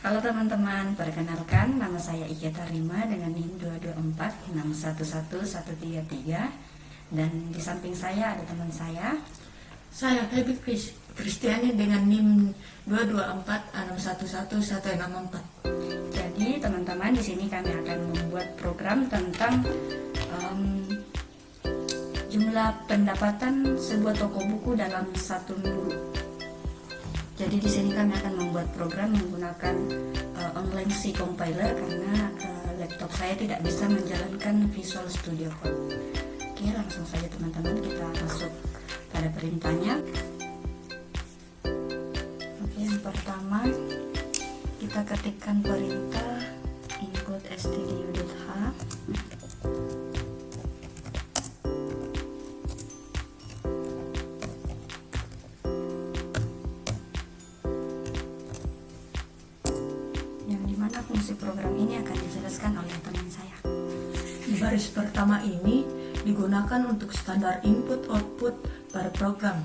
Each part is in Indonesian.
Halo teman-teman, perkenalkan nama saya Ike Tarima dengan NIM 224611133 dan di samping saya ada teman saya. Saya Feby Kristiani dengan NIM 224611164. Jadi teman-teman, di sini kami akan membuat program tentang jumlah pendapatan sebuah toko buku dalam 1 minggu. Jadi di sini kami akan membuat program menggunakan online C compiler karena laptop saya tidak bisa menjalankan Visual Studio Code. Oke, langsung saja teman-teman kita masuk pada perintahnya. Oke, yang pertama kita ketikkan perintah include stdio.h. yang dimana fungsi program ini akan dijelaskan oleh teman saya. Di baris pertama ini digunakan untuk standar input-output pada program.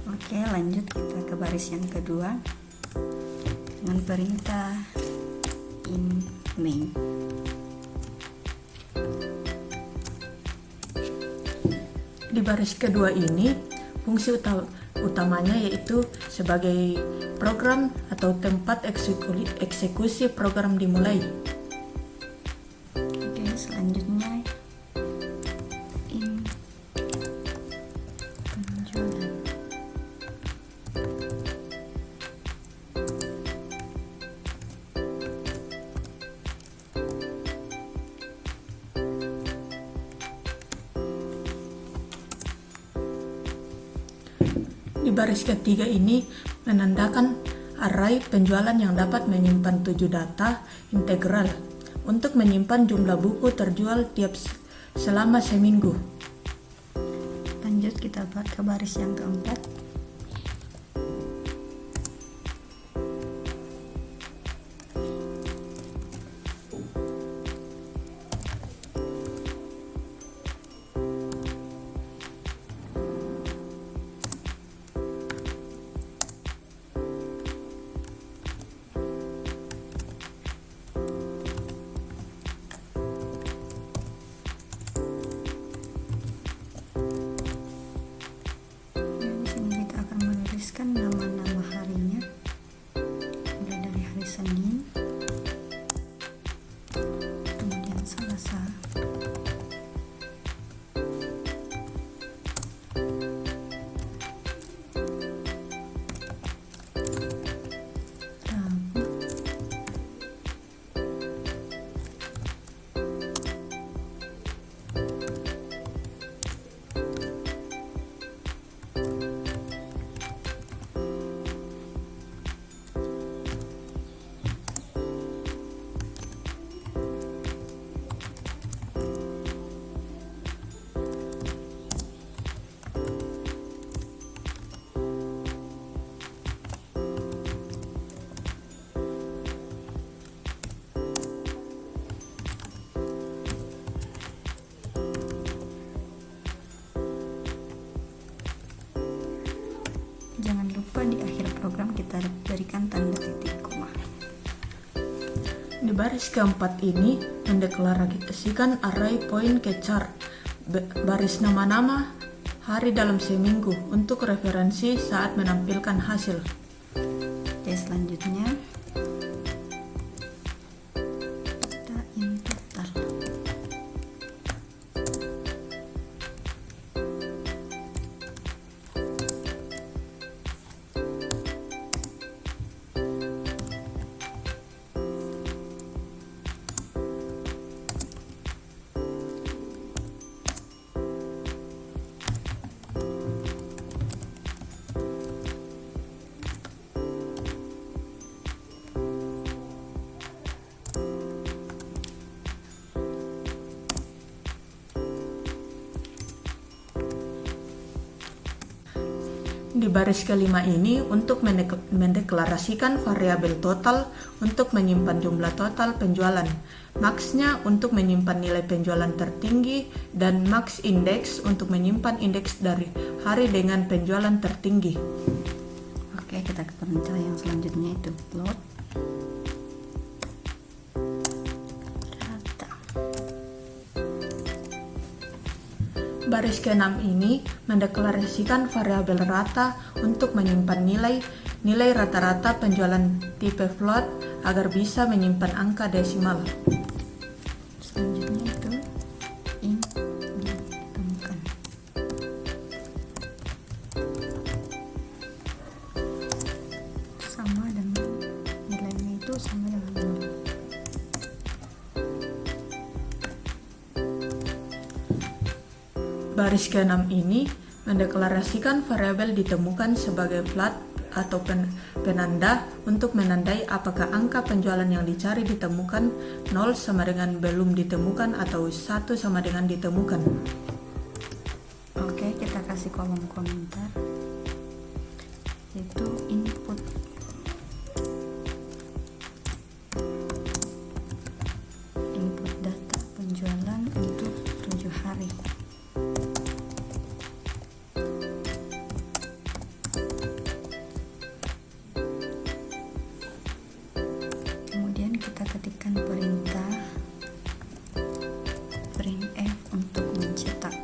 Oke, lanjut kita ke baris yang kedua dengan perintah in main. Di baris kedua ini fungsi utamanya yaitu sebagai program atau tempat eksekusi program dimulai. Oke, selanjutnya in penjualan. Di baris ketiga ini menandakan array penjualan yang dapat menyimpan 7 data integral untuk menyimpan jumlah buku terjual tiap selama seminggu. Lanjut kita ke baris yang keempat. Nama-nama harinya mulai dari hari Senin, kemudian Selasa, Rabu, jangan lupa di akhir program kita berikan tanda titik koma. Di baris keempat ini mendeklarasikan array point ke chart baris nama-nama hari dalam seminggu untuk referensi saat menampilkan hasil. Oke, selanjutnya kita input total. Di baris kelima ini untuk mendeklarasikan variabel total untuk menyimpan jumlah total penjualan, max-nya untuk menyimpan nilai penjualan tertinggi, dan max index untuk menyimpan indeks dari hari dengan penjualan tertinggi. Oke, Oke, kita ke perintah yang selanjutnya, itu plot rata. Baris ke-6 ini mendeklarasikan variabel rata untuk menyimpan nilai rata-rata penjualan tipe float agar bisa menyimpan angka desimal. Selanjutnya itu int ditemukan. Sama dengan nilainya itu sama dengan 0. Baris ke-6 ini mendeklarasikan variabel ditemukan sebagai flat atau penanda untuk menandai apakah angka penjualan yang dicari ditemukan 0 sama dengan belum ditemukan atau 1 sama dengan ditemukan. Oke, kita kasih kolom komentar, itu input data penjualan untuk 7 hari. Kemudian kita ketikkan perintah printf untuk mencetak.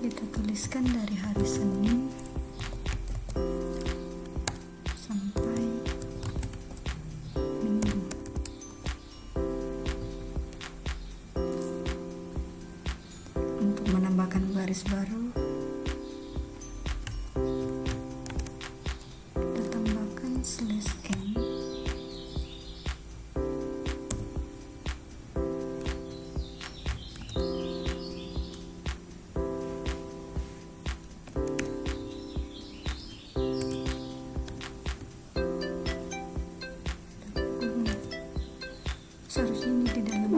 Kita tuliskan dari hari Senin sampai Minggu. Untuk menambahkan baris baru, kita tambahkan /n. Seharusnya ini di dalam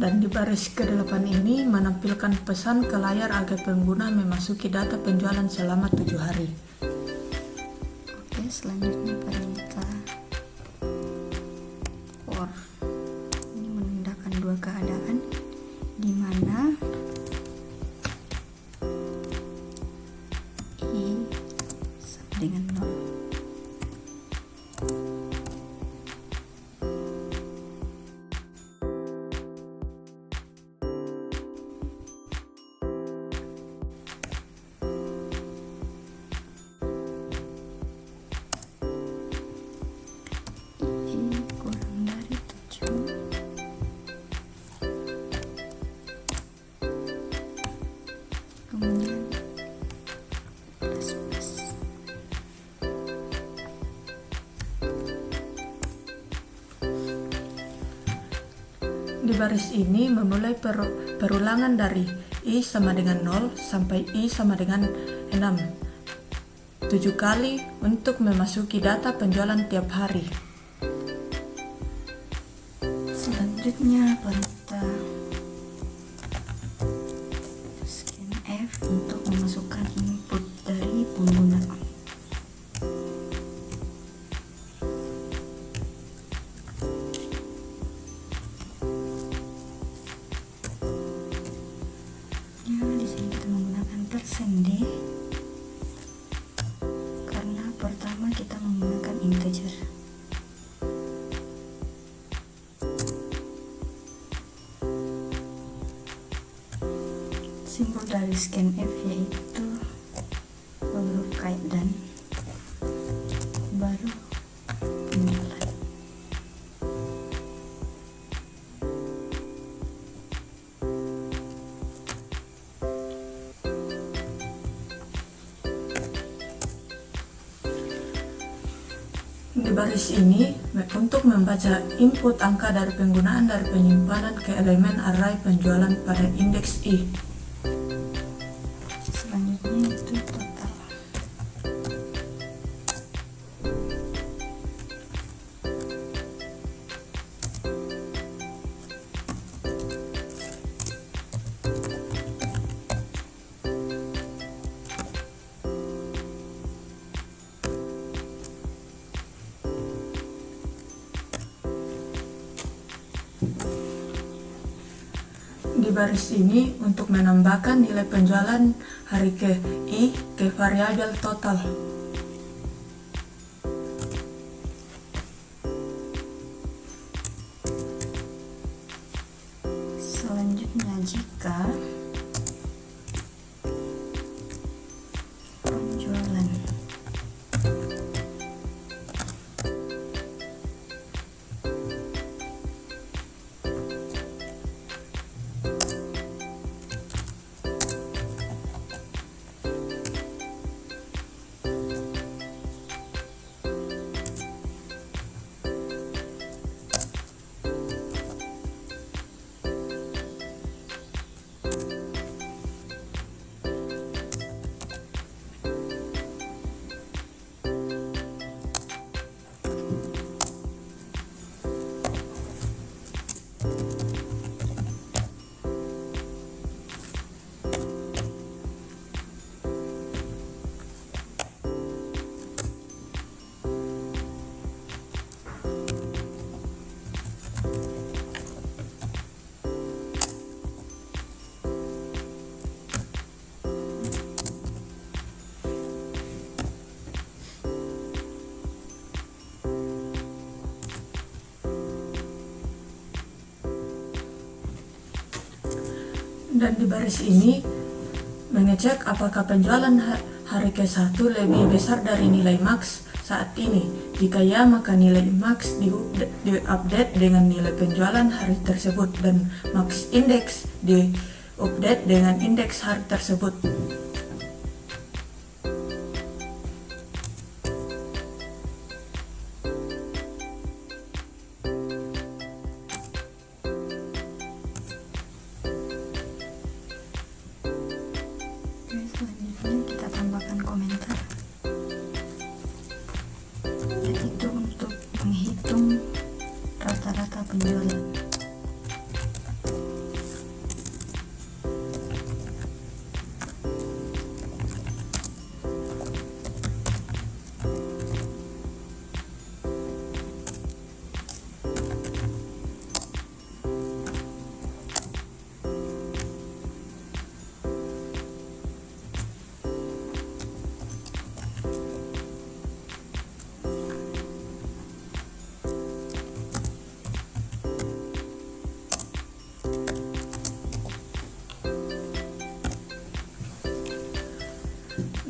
Dan di baris ke-8 ini menampilkan pesan ke layar agar pengguna memasuki data penjualan selama 7 hari. Oke, selanjutnya perintah for. Ini menandakan dua keadaan, di mana i sama dengan 0. Kurang dari 7. Kemudian plus. Di baris ini memulai perulangan dari i sama dengan 0 sampai i sama dengan 6 7 kali untuk memasuki data penjualan tiap hari. Selanjutnya perintah scanf untuk memasukkan input dari pengguna. Ya, di sini kita menggunakan %d karena pertama kita menggunakan integer. Simbol dari scanf yaitu huruf kait dan baru penjualan. Di baris ini, untuk membaca input angka dari penggunaan dari penyimpanan ke elemen array penjualan pada indeks I. Selanjutnya itu total. Di baris ini untuk menambahkan nilai penjualan hari ke I ke variabel total. Selanjutnya jika penjualan Dan di baris ini mengecek apakah penjualan hari ke-1 lebih besar dari nilai max saat ini. Jika ya, maka nilai max diupdate dengan nilai penjualan hari tersebut dan max index diupdate dengan indeks hari tersebut. Selanjutnya kita tambahkan komentar, yaitu untuk menghitung rata-rata penjualan.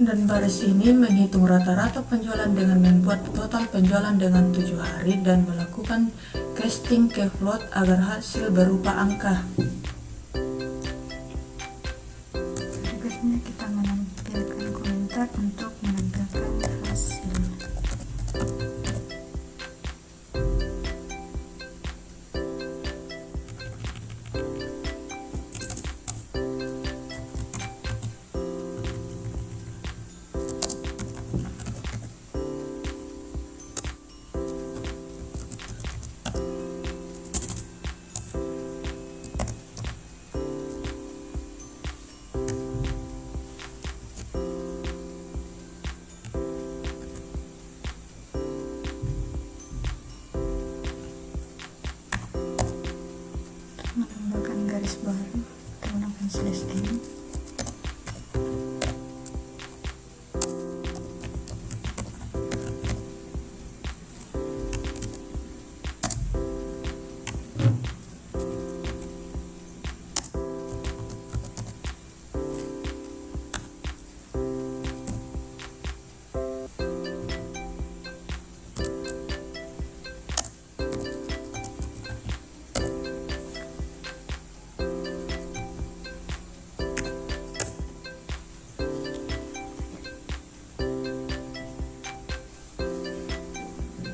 Dan baris ini menghitung rata-rata penjualan dengan membuat total penjualan dengan 7 hari dan melakukan casting ke float agar hasil berupa angka. Berikutnya kita menampilkan komentar untuk menampilkan hasil. Menambahkan garis baru menggunakan /n.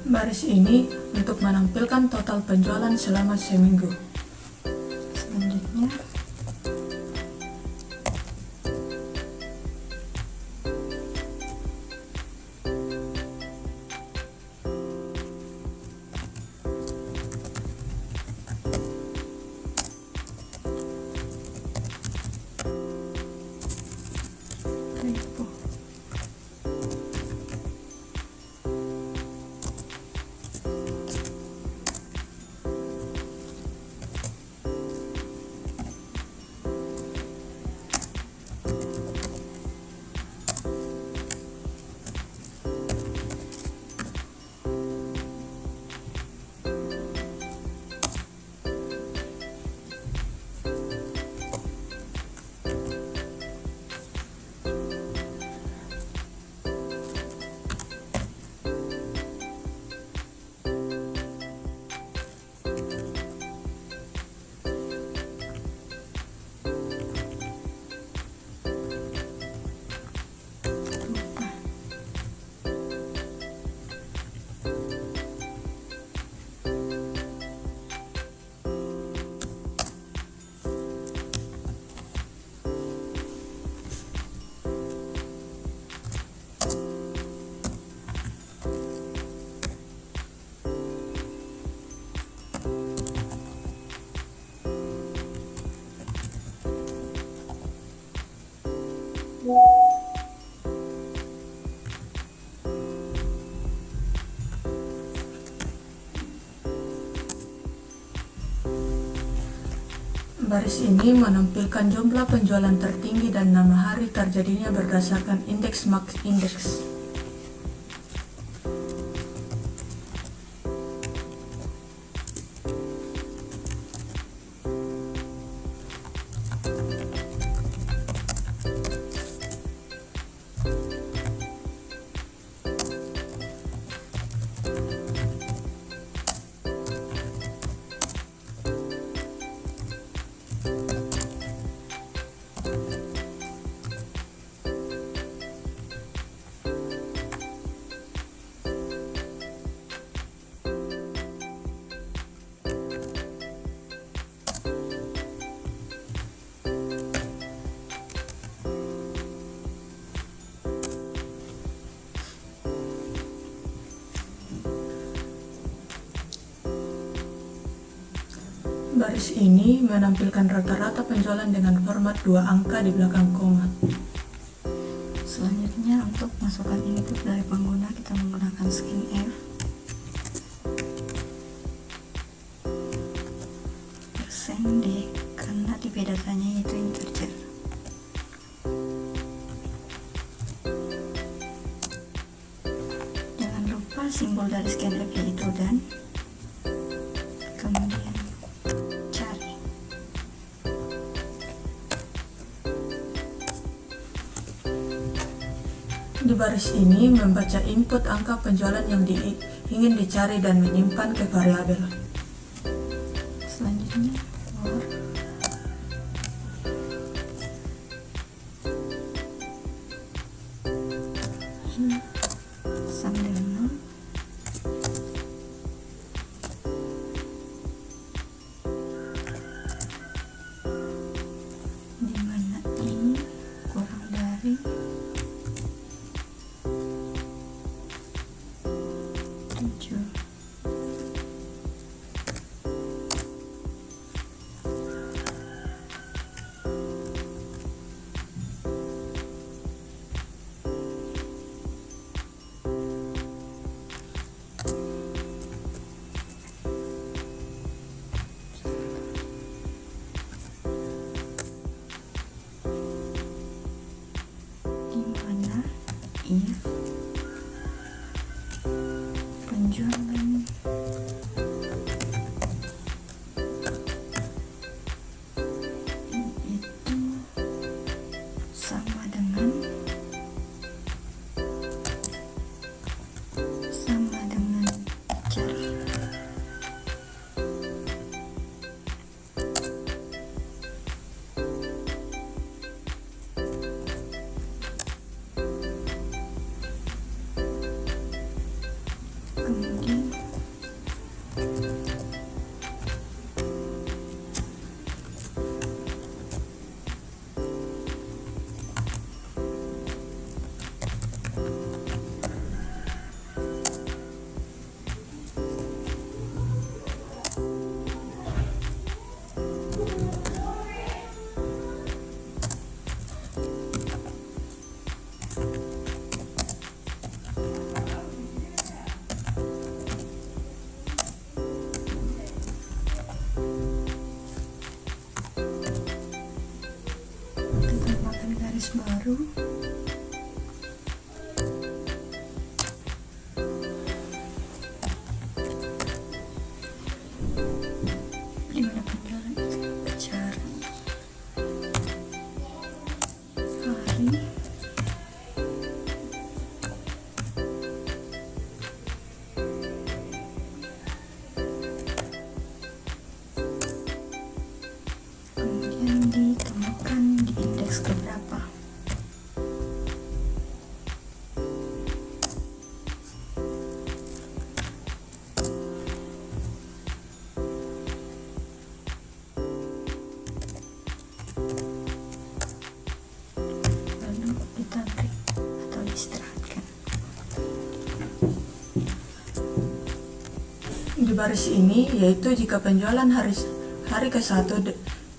Baris ini untuk menampilkan total penjualan selama seminggu. Selanjutnya typo. Baris ini menampilkan jumlah penjualan tertinggi dan nama hari terjadinya berdasarkan indeks Max Index. Baris ini menampilkan rata-rata penjualan dengan format 2 angka di belakang koma. Selanjutnya untuk masukkan input dari pengguna kita menggunakan scanf. Persen D karena tipe datanya itu integer. Jangan lupa simbol dari scanf yaitu dan, kemudian cari. Di baris ini membaca input angka penjualan yang ingin dicari dan menyimpan ke variabel. Selanjutnya for in sama dengan 0, di mana ini kurang dari 7. Di mana if penjualan itu sama dengan cari. Kemudian di baris ini, yaitu jika penjualan hari ke-1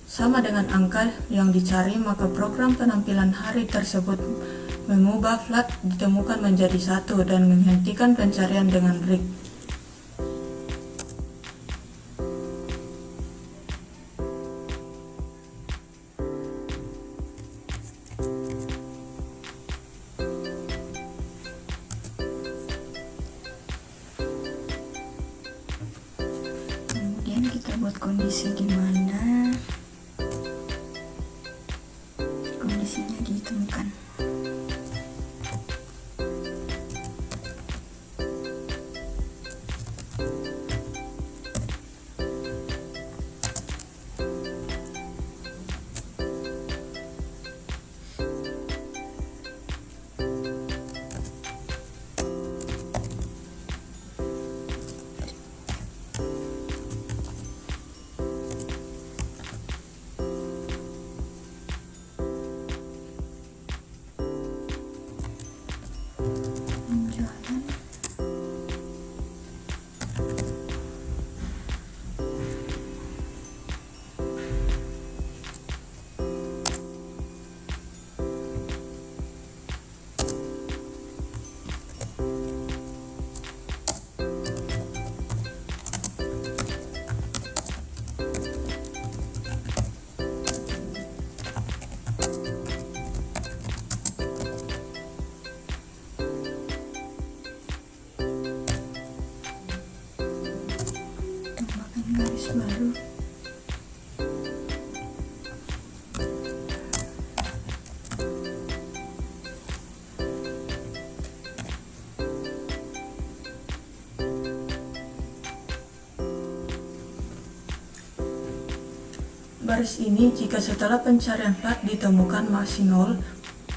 sama dengan angka yang dicari, maka program penampilan hari tersebut mengubah flat ditemukan menjadi 1 dan menghentikan pencarian dengan break. Kemudian kita buat kondisi di mana kondisinya ditemukan. Penjualan tambahkan garis baru. Baris ini jika setelah pencarian flat ditemukan masih 0,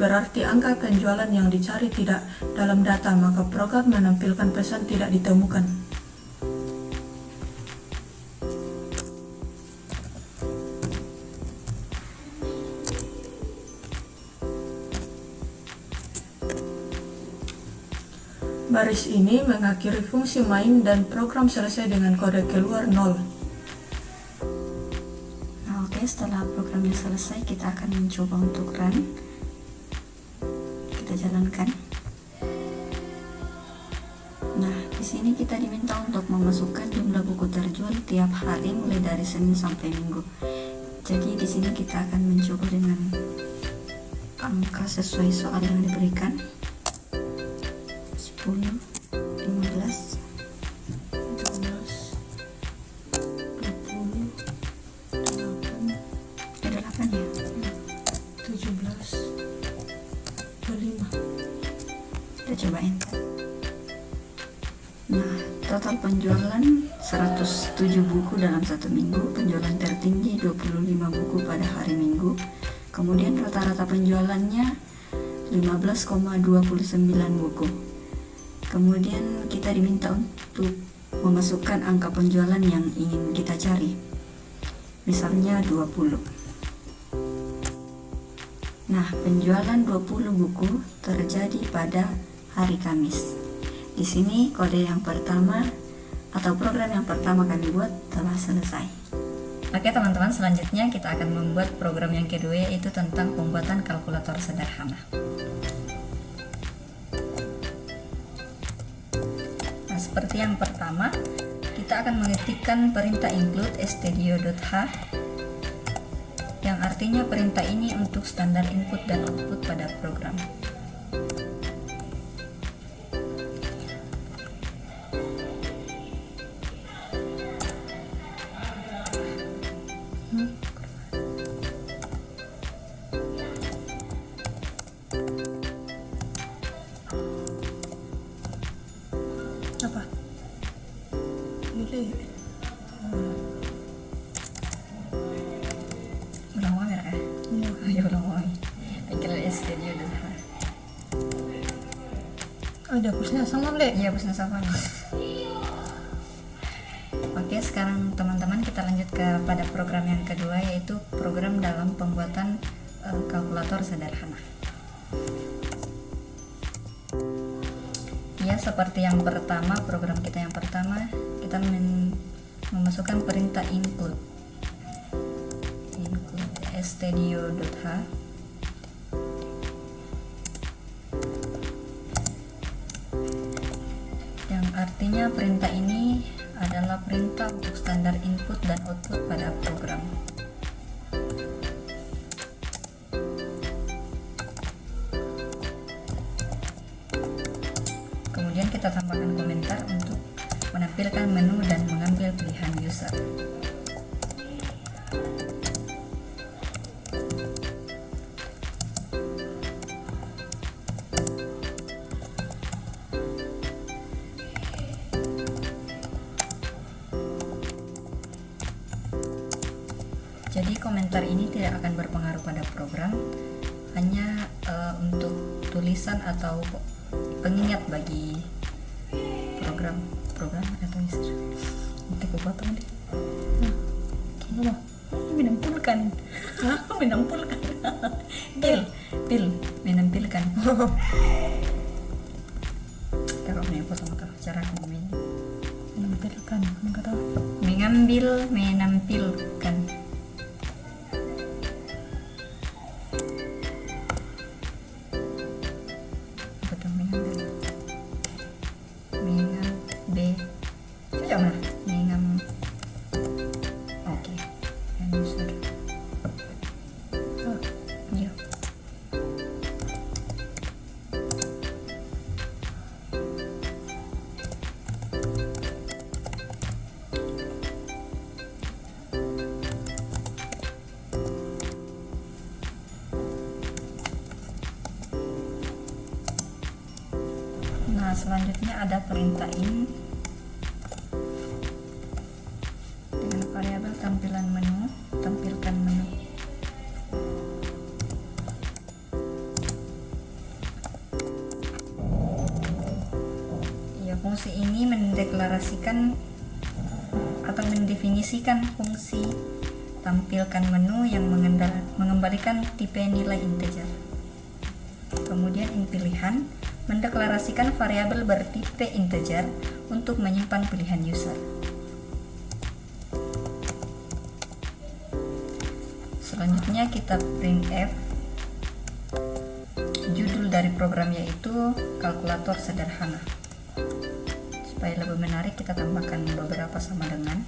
berarti angka penjualan yang dicari tidak dalam data, maka program menampilkan pesan tidak ditemukan. Baris ini mengakhiri fungsi main dan program selesai dengan kode keluar 0. Nah, oke, setelah programnya selesai, kita akan mencoba untuk run. Kita jalankan. Nah, di sini kita diminta untuk memasukkan jumlah buku terjual tiap hari mulai dari Senin sampai Minggu. Jadi di sini kita akan mencoba dengan angka sesuai soal yang diberikan. 10, 15, 12, 20, 8, ada 8 ya? 17, 25. Kita coba enter. Nah, total penjualan 107 buku dalam 1 minggu, penjualan tertinggi 25 buku pada hari Minggu. Kemudian rata-rata penjualannya 15,29 buku. Kemudian kita diminta untuk memasukkan angka penjualan yang ingin kita cari. Misalnya 20. Nah, penjualan 20 buku terjadi pada hari Kamis. Di sini kode yang pertama atau program yang pertama kami buat telah selesai. Oke teman-teman, selanjutnya kita akan membuat program yang kedua, yaitu tentang pembuatan kalkulator sederhana. Nah, seperti yang pertama, kita akan mengetikkan perintah include stdio.h, yang artinya perintah ini untuk standar input dan output pada program. Apa? Pilih. Ulang wae ya? Iya. Ya ulang wae. Pikir studio dulu. Oh, dihapusnya sama, Le? Iya, hapusnya sama nih. Oke, sekarang teman-teman kita lanjut kepada program yang kedua, yaitu program dalam pembuatan kalkulator sederhana. Ya, seperti yang pertama, program kita yang pertama, kita memasukkan perintah include stdio.h. Yang artinya perintah ini adalah perintah untuk standar input dan output pada program. Kemudian kita tambahkan komentar untuk menampilkan menu dan mengambil pilihan user. Jadi komentar ini tidak akan berpengaruh pada program, hanya untuk tulisan atau pengingat bagi program atau user. Nanti aku potong deh. Ini menampilkan. Menampilkan. Pil menampilkan. Kalau ini potong cara aku memilih. Menampilkan, enggak tahu. Mengambil, menampilkan. Nah, selanjutnya ada perintah in dengan variabel tampilkan menu. Ya, fungsi ini mendeklarasikan atau mendefinisikan fungsi tampilkan menu yang mengembalikan tipe nilai integer. Kemudian in pilihan mendeklarasikan variabel bertipe integer untuk menyimpan pilihan user. Selanjutnya kita printf judul dari program, yaitu kalkulator sederhana. Supaya lebih menarik, kita tambahkan beberapa sama dengan.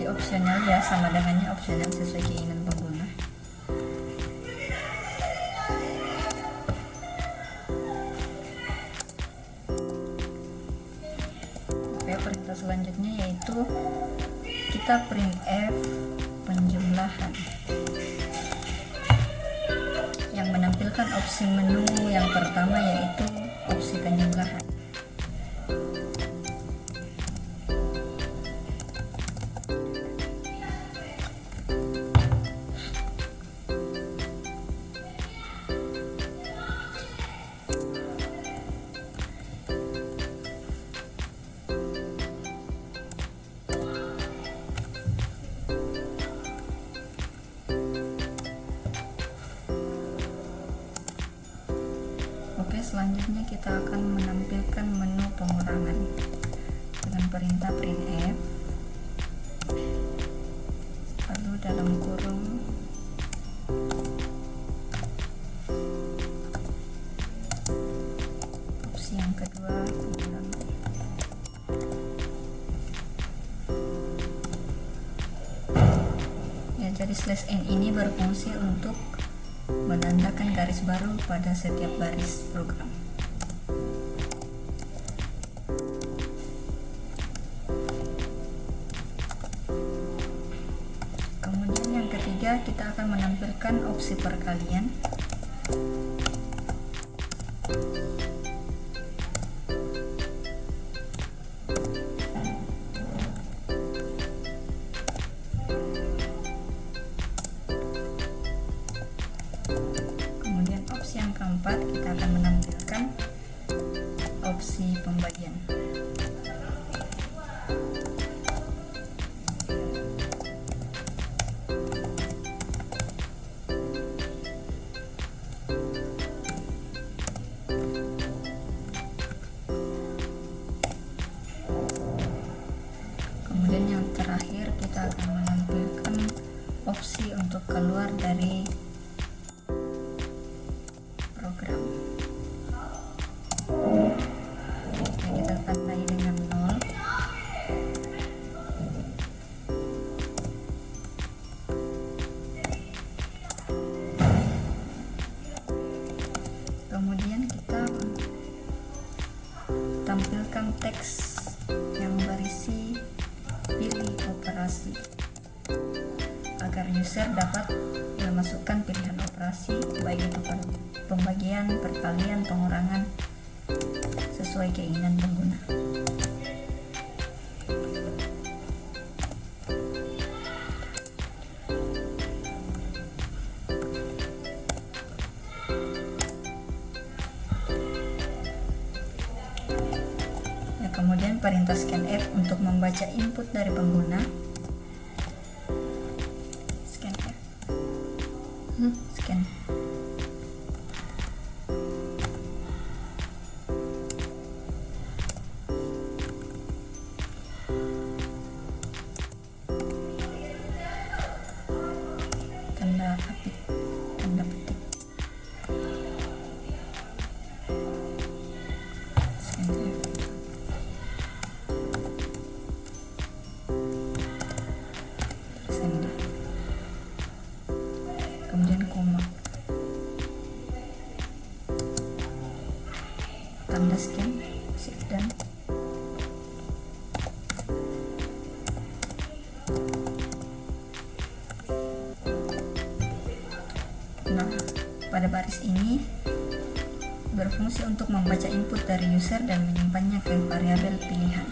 Opsional ya, sama dengannya opsional sesuai keinginan pengguna. Oke, perintah selanjutnya yaitu kita printf penjumlahan yang menampilkan opsi menu yang pertama, yaitu opsi penjumlahan. Oke, selanjutnya kita akan menampilkan menu pengurangan dengan perintah printf, lalu dalam kurung opsi yang kedua pengurangan. Ya, jadi /n ini berfungsi untuk menandakan garis baru pada setiap baris program. Kemudian yang ketiga ketiga kita akan menampilkan opsi perkalian. Kemudian opsi yang keempat kita akan menampilkan opsi pembagian. Kemudian yang terakhir kita akan menampilkan opsi untuk keluar dari program. Oke, kita tandai dengan 0. Kemudian kita tampilkan teks yang berisi pilih operasi agar user dapat memasukkan pilihan operasi baik itu pembagian, perkalian, pengurangan sesuai keinginan pengguna. Kemudian perintah scanf untuk membaca input dari pengguna. Scanf. Scan. Tanda petik. Scanf. Kemudian koma, tanda scan, save dan nah, pada baris ini berfungsi untuk membaca input dari user dan menyimpannya ke variabel pilihan.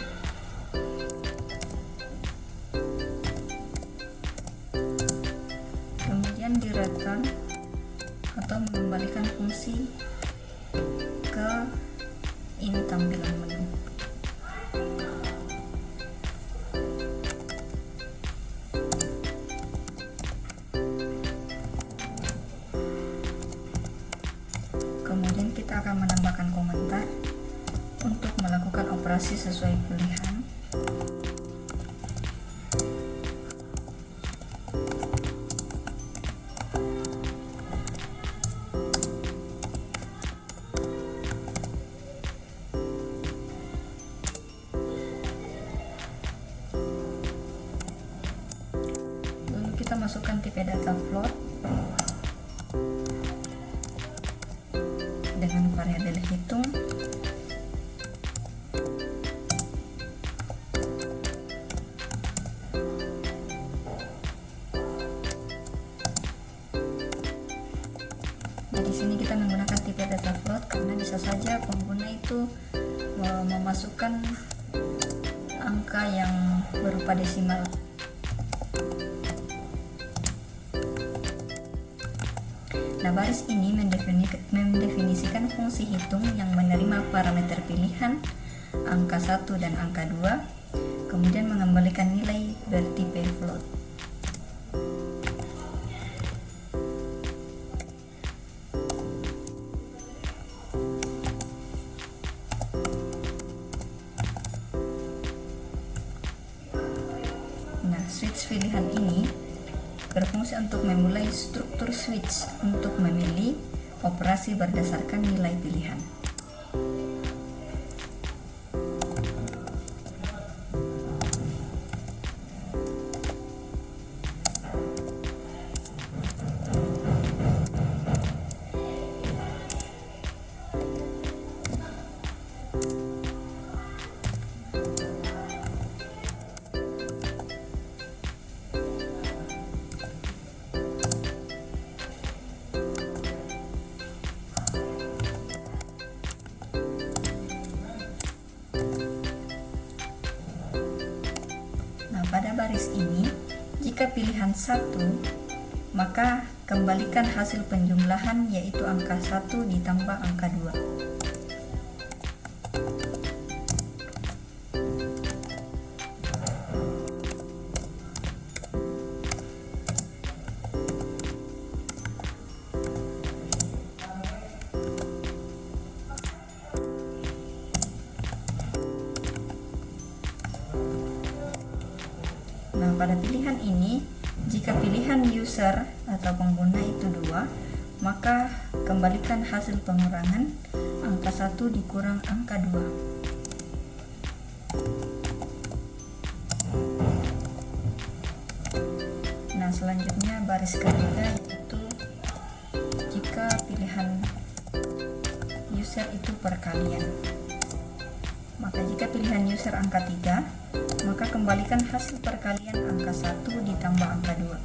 Di return atau mengembalikan fungsi ke ini tampilan menu. Kemudian kita akan menambahkan komentar untuk melakukan operasi sesuai pilihan. Kita masukkan tipe data float dengan variabel hitung. Nah, di sini kita menggunakan tipe data float karena bisa saja pengguna itu memasukkan angka yang berupa desimal. Nah, baris ini mendefinisikan fungsi hitung yang menerima parameter pilihan angka 1 dan angka 2, kemudian mengembalikan nilai bertipe float. Nah, switch pilihan ini berfungsi untuk memulai struktur switch untuk memilih operasi berdasarkan nilai pilihan. jika pilihan 1, maka kembalikan hasil penjumlahan yaitu angka 1 ditambah angka 2. Nah, pada pilihan ini, jika pilihan user atau pengguna itu 2, maka kembalikan hasil pengurangan angka 1 dikurang angka 2. Nah, selanjutnya baris ketiga, yaitu jika pilihan user itu perkalian. Maka jika pilihan user angka 3, maka kembalikan hasil perkalian angka 1 ditambah angka 2.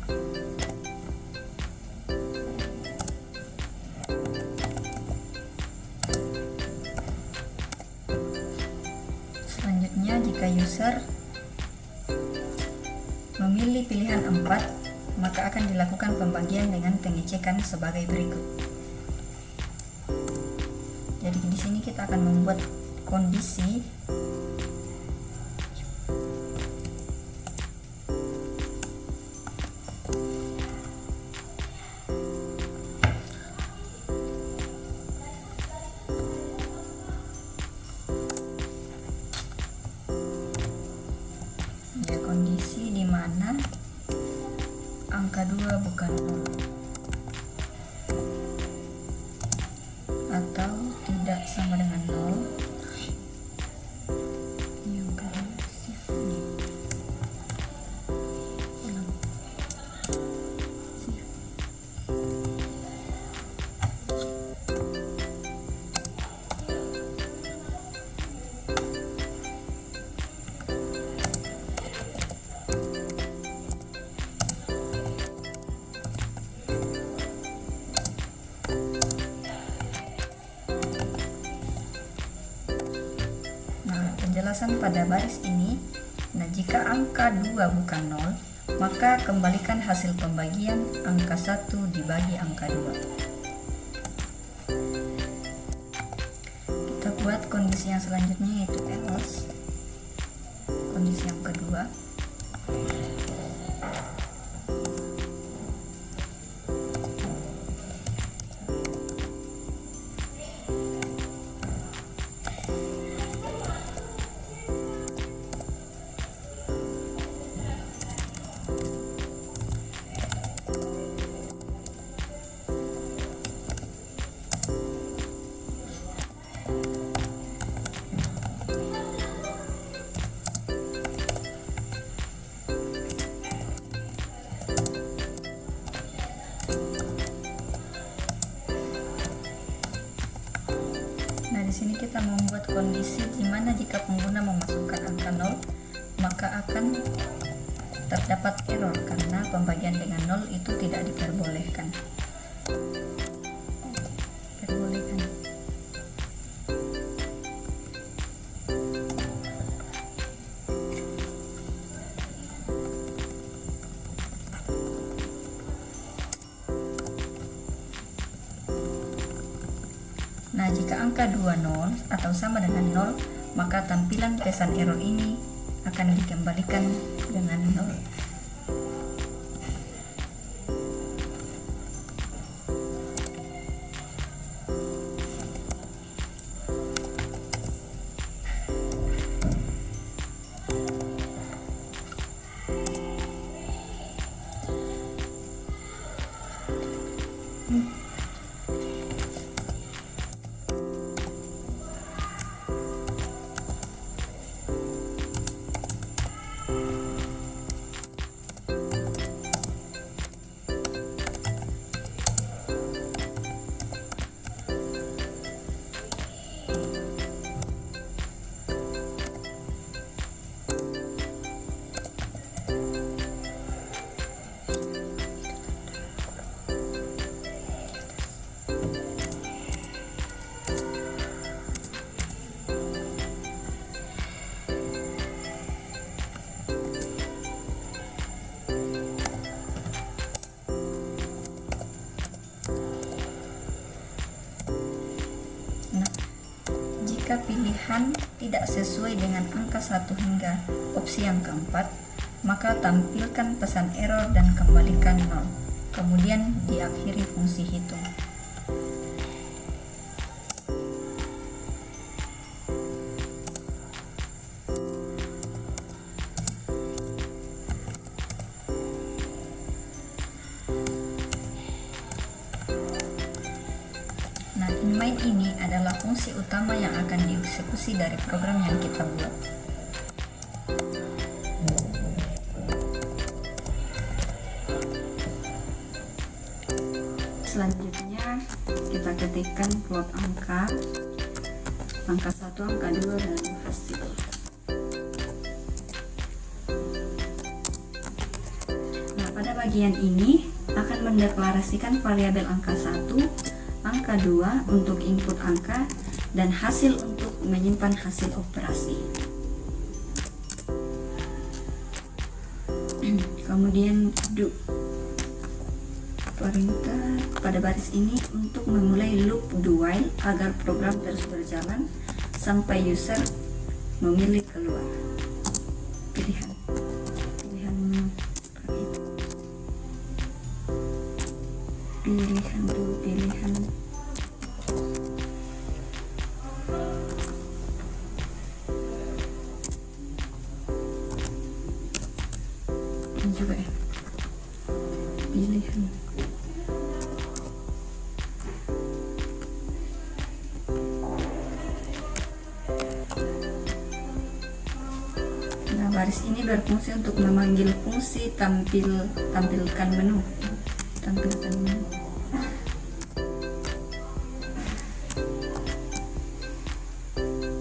Selanjutnya, jika user memilih pilihan 4, maka akan dilakukan pembagian dengan pengecekan sebagai berikut. Jadi di sini kita akan membuat kondisi kondisi di mana angka 2 bukan 0 atau tidak sama dengan 0. Yang kedua, shift ini. Ulang. Shift. Penjelasan pada baris ini. Nah, jika angka 2 bukan 0, maka kembalikan hasil pembagian angka 1 dibagi angka 2. Kita buat kondisi yang selanjutnya, yaitu else. Kondisi yang kedua. Di sini kita membuat kondisi di mana jika pengguna memasukkan angka 0, maka akan terdapat error karena pembagian dengan 0 itu tidak diperbolehkan. Nah, jika angka 2 0 atau sama dengan 0, maka tampilan pesan error ini akan dikembalikan dengan 0. jika pilihan tidak sesuai dengan angka 1 hingga opsi yang keempat, maka tampilkan pesan error dan kembalikan 0. Kemudian diakhiri fungsi hitung. Nah, inMain ini adalah fungsi utama yang akan dieksekusi dari program yang kita buat. Selanjutnya kita ketikkan plot angka 1, angka 2, dan hasil. Nah, pada bagian ini akan mendeklarasikan variabel angka 1, angka 2 untuk input angka, dan hasil untuk menyimpan hasil operasi. Kemudian do perintah pada baris ini untuk memulai loop do while agar program terus berjalan sampai user memilih keluar pilihan ini juga ya, pilihan. Nah, baris ini berfungsi untuk memanggil fungsi tampilkan menu.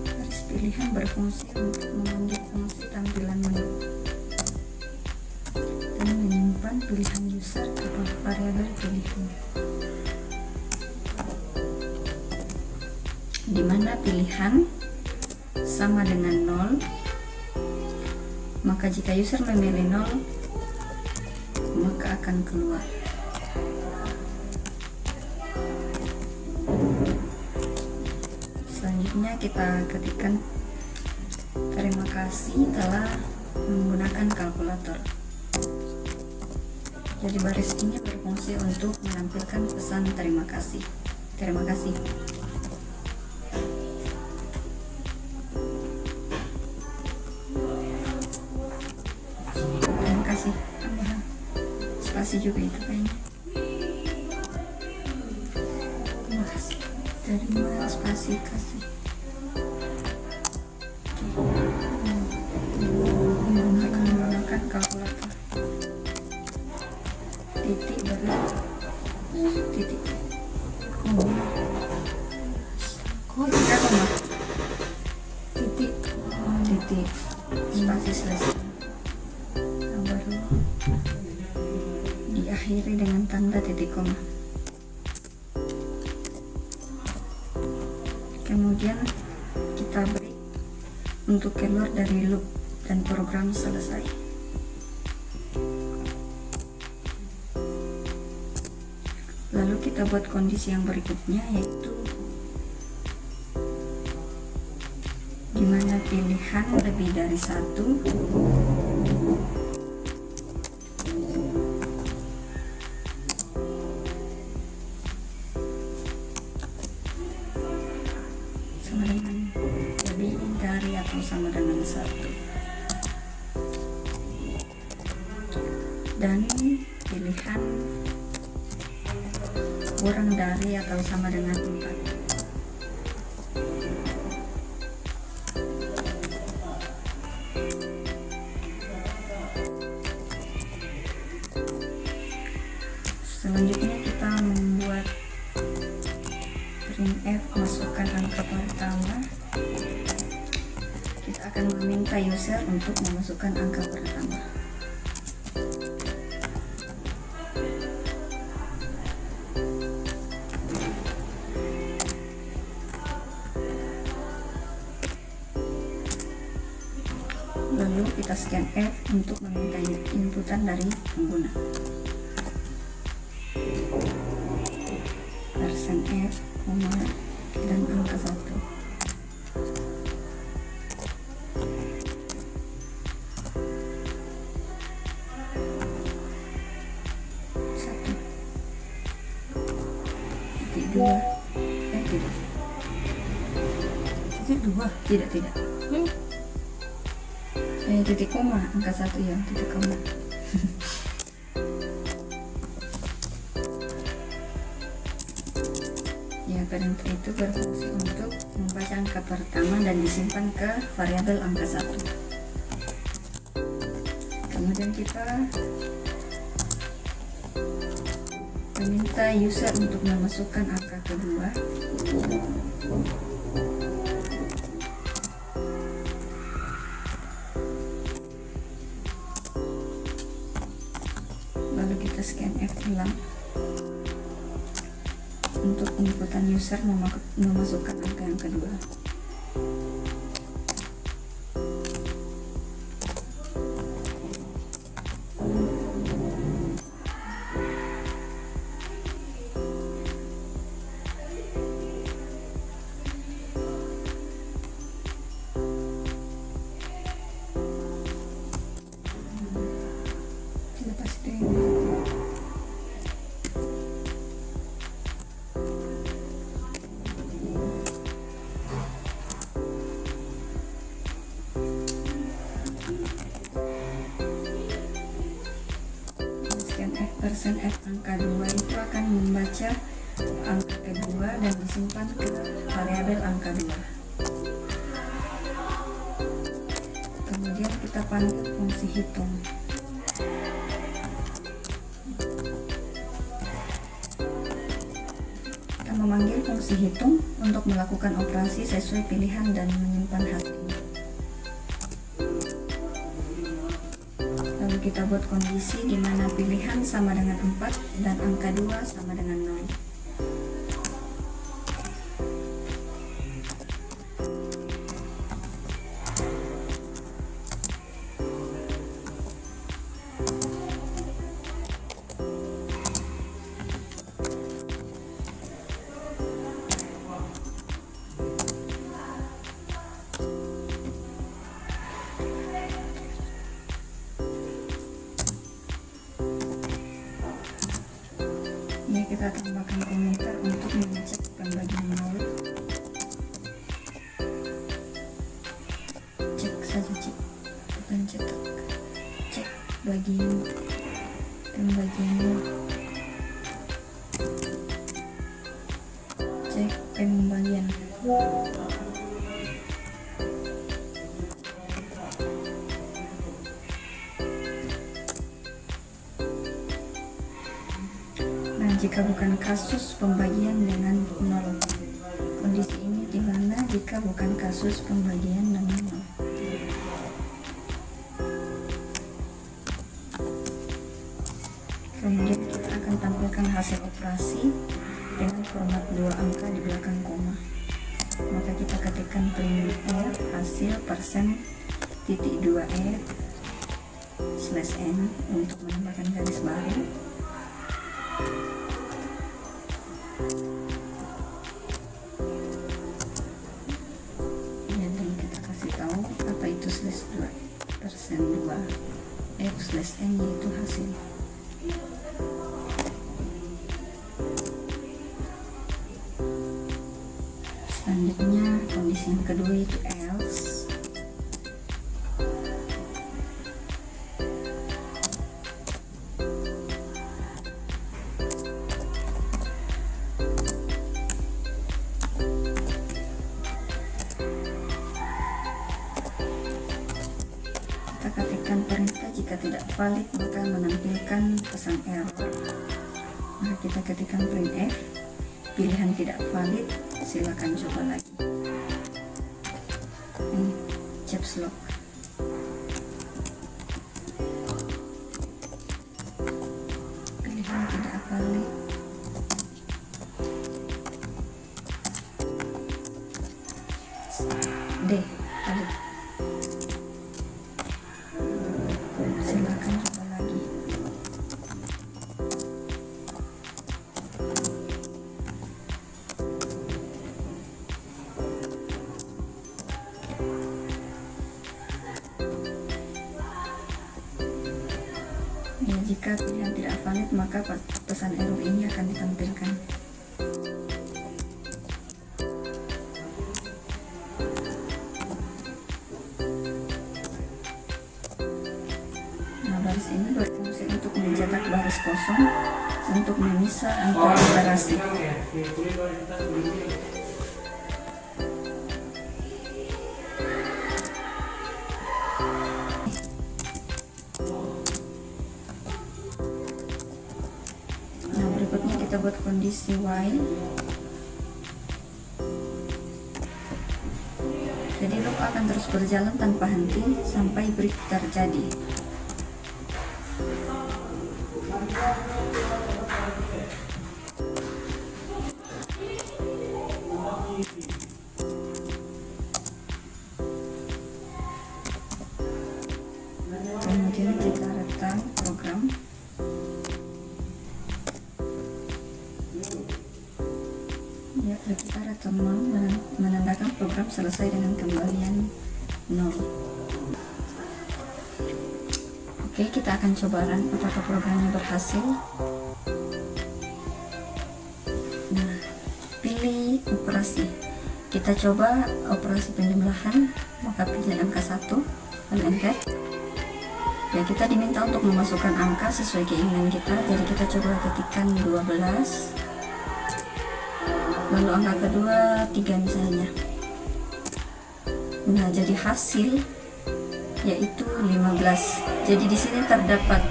Baris pilihan berfungsi untuk memanggil fungsi tampilan menu dan menyimpan pilihan user atau variabel pilihan, di mana pilihan sama dengan 0, maka jika user memilih 0 maka akan keluar. Selanjutnya kita ketikkan terima kasih telah menggunakan kalkulator. Jadi baris ini berfungsi untuk menampilkan pesan terima kasih. Terima kasih. Terima kasih. Tambahan spasi juga itu kayaknya. Terima kasih. Terima spasi kasih. Menggunakan kalkulator. Titik baru titik koma titik spasi selesai, yang baru diakhiri dengan tanda titik koma. Kemudian kita break untuk keluar dari loop dan program selesai. Lalu kita buat kondisi yang berikutnya, yaitu di mana pilihan lebih dari 1 sama dengan lebih dari atau sama dengan 1, dan pilihan kurang dari atau sama dengan 4. Selanjutnya kita membuat printf masukkan angka pertama. Kita akan meminta user untuk memasukkan angka pertama. Lalu kita scan F untuk meminta inputan dari pengguna. Persen F, dan angka 1. titik 2. Tidak. Titik 2. Tidak. Titik koma, angka 1 ya, titik koma. Ya, parent itu berfungsi untuk membaca angka pertama dan disimpan ke variabel angka 1. Kemudian kita meminta user untuk memasukkan angka kedua. Lalu kita scan F ulang untuk inputan user memasukkan angka yang kedua. Lepas itu persen F angka 2 itu akan membaca angka kedua dan disimpan ke variabel angka 2. Kemudian kita panggil fungsi hitung. Kita memanggil fungsi hitung untuk melakukan operasi sesuai pilihan dan menyimpan hasilnya. Lalu kita buat kondisi di mana pilihan sama dengan 4 dan angka 2 sama dengan 0. Ini kita tambahkan komentar untuk mengecek pembagian nol. Cek saja, bukan cetak. Cek bagian pembagian nol. Cek pembagian. Jika bukan kasus pembagian dengan 0. Kondisi ini dimana jika bukan kasus pembagian dengan 0. Kemudian kita akan tampilkan hasil operasi dengan format 2 angka di belakang koma. Maka kita ketikkan print hasil persen titik 2 slash n untuk menambahkan garis baru. Dan kita kasih tahu apa itu slash 2 persen 2 slash n, yaitu hasil. Selanjutnya kondisi yang kedua itu else. Ketikkan perintah jika tidak valid maka menampilkan pesan error. Maka kita ketikkan printf, pilihan tidak valid, silakan coba lagi. Ini caps lock. Pilihan tidak valid. D valid. Silakan coba lagi. Ya, jika pilihan tidak valid maka pesan error ini akan ditampilkan. garis kosong untuk memisah antara operasi. Nah, berikutnya kita buat kondisi while. Jadi loop akan terus berjalan tanpa henti sampai break terjadi. Kemudian kita rekam program. Ya, kita rekam menandakan program selesai dengan kembalian 0. Oke, kita akan coba run apakah programnya berhasil. Nah, pilih operasi. Kita coba operasi penjumlahan, maka pilih angka 1 dan enter. Ya, kita diminta untuk memasukkan angka sesuai keinginan kita, jadi kita coba ketikkan 12, lalu angka kedua 3 misalnya. Nah, jadi hasil yaitu 15. Jadi di sini terdapat,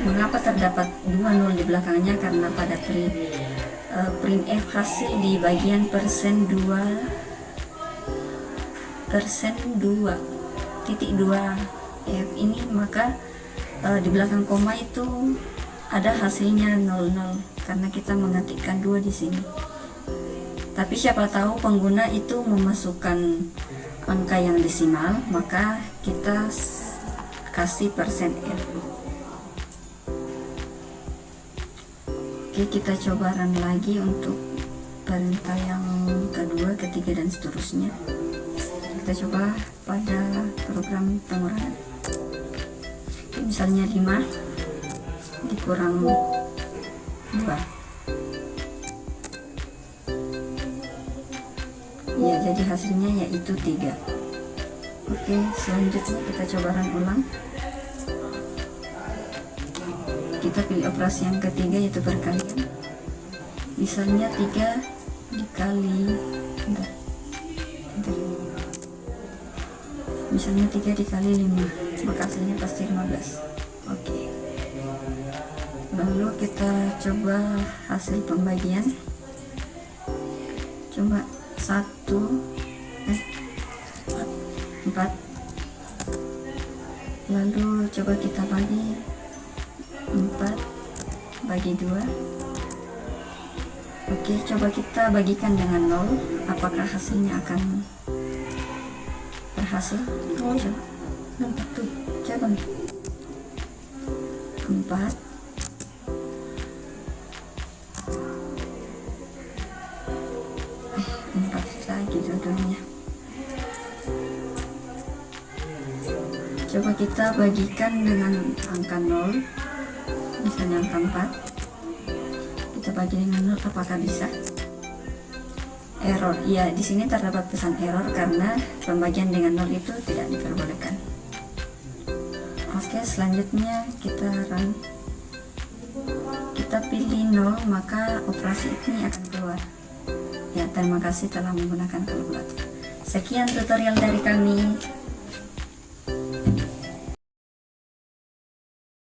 mengapa terdapat 20 di belakangnya, karena pada printf hasil di bagian persen 2.2 F ini, maka di belakang koma itu ada hasilnya 00 karena kita mengetikkan 2 di sini. Tapi siapa tahu pengguna itu memasukkan angka yang desimal, maka kita kasih persen F. Oke, kita coba run lagi untuk perintah yang kedua, ketiga, dan seterusnya. Kita coba pada program pengurangan. Misalnya 5 dikurang 2. Ya, jadi hasilnya yaitu 3. Oke, selanjutnya kita coba run ulang. Kita pilih operasi yang ketiga, yaitu perkalian. Misalnya 3 dikali misalnya 3 dikali 5, maka hasilnya pasti 15. Oke. Lalu kita coba hasil pembagian. Coba 4. Lalu coba kita bagi 4 bagi 2. Oke, coba kita bagikan dengan 0. Apakah hasilnya akan berhasil? Coba nampak tuh, coba 4 lagi dua-duanya. Coba kita bagikan dengan angka 0, misalnya angka 4. Kita bagi dengan 0, apakah bisa? Error. Ya, di sini terdapat pesan error karena pembagian dengan 0 itu tidak diperbolehkan. Oke, selanjutnya kita run. Kita pilih 0, maka operasi ini akan keluar. Ya, terima kasih telah menggunakan kalkulator. Sekian tutorial dari kami.